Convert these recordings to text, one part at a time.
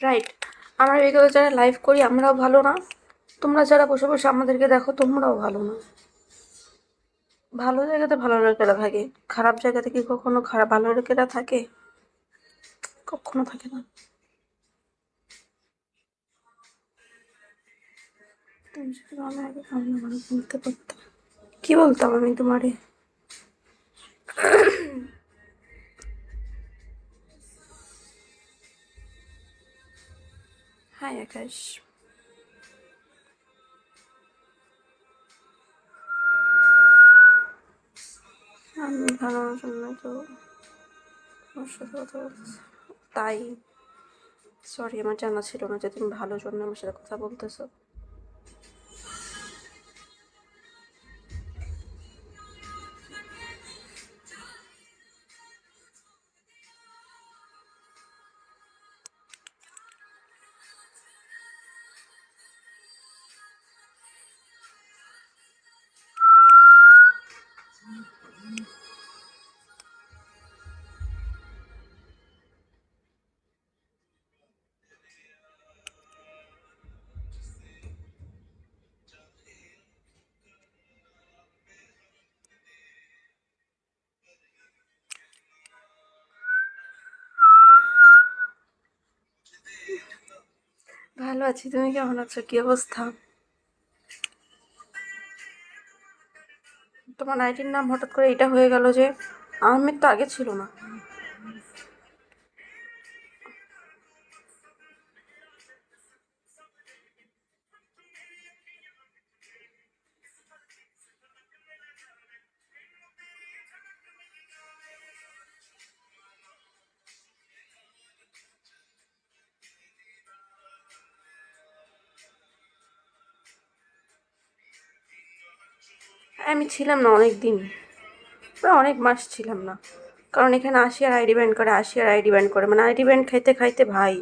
Right. আমরা এগুলো যারা লাইভ করি আমরাও ভালো না, তোমরা যারা বসে বসে আমাদেরকে দেখো তোমরাও ভালো না। ভালো জায়গাতে ভালো লোকেরা থাকে, খারাপ জায়গাতে কি কখনো খারাপ ভালো লোকেরা থাকে? কখনো থাকে না। তুমি যদি ভালো আগে ভালো ভালো বলতে পারতাম, কি বলতাম আমি তোমারে? হাই আকাশ। আমি ভালো জন্য তো তোমার সাথে কথা বলতেছি। তাই সরি, আমার জানা ছিল না যে তুমি ভালো জন্য আমার সাথে কথা বলতেছো। ভালো আছি, তুমি কেমন আছো? কি অবস্থা? তোমার নাইটির নাম হঠাৎ করে এটা হয়ে গেল যে? আহমেদ তো আগে ছিল না। আমি ছিলাম না অনেক দিন, প্রায় অনেক মাস ছিলাম না। কারণ এখানে আসি আর আইডি ব্যান্ড করে, আসি আর আইডি ব্যান্ড করে, মানে আইডি ব্যান্ড খাইতে খাইতে ভাই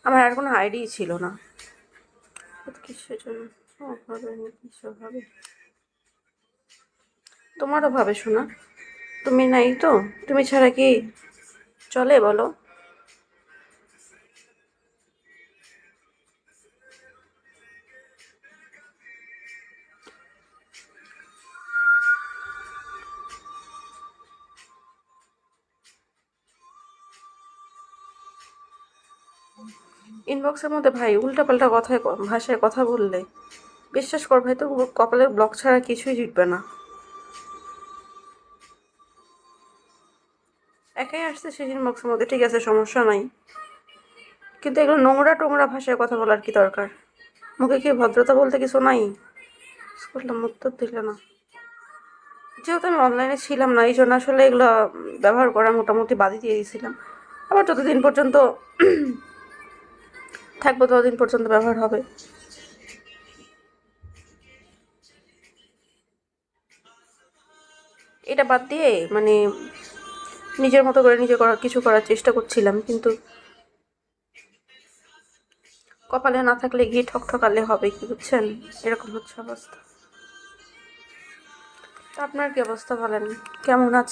আমার আর কোনো আইডিই ছিল না। কিসের জন্য হবে না, কিসব হবে? তোমারও ভাবে শোনা, তুমি নাই তো, তুমি ছাড়া কি চলে বলো? ইনবক্সের মধ্যে ভাই উল্টাপাল্টা কথায় ভাষায় কথা বললে বিশ্বাস কর ভাই, তো কপালের ব্লক ছাড়া কিছুই জুটবে না। একাই আসছে সেই ইনবক্সের মধ্যে, ঠিক আছে সমস্যা নাই, কিন্তু এগুলো নোংরা টোংরা ভাষায় কথা বলার কি দরকার? মুখে কি ভদ্রতা বলতে কিছু নাই? করলাম উত্তর দিলে না, যেহেতু আমি অনলাইনে ছিলাম না এই জন্য আসলে এগুলো ব্যবহার করা মোটামুটি বাদই দিয়ে দিয়েছিলাম। আবার যতদিন পর্যন্ত থাকবো ততদিন পর্যন্ত ব্যবহার হবে। এটা বাদ দিয়ে মানে নিজের মতো করে নিজে কিছু করার চেষ্টা করছিলাম, কিন্তু কপালে না থাকলে গিয়ে ঠকঠকালে হবে কি, বুঝছেন? এরকম হচ্ছে অবস্থা। তো আপনার কি অবস্থা বলেন, কেমন আছে?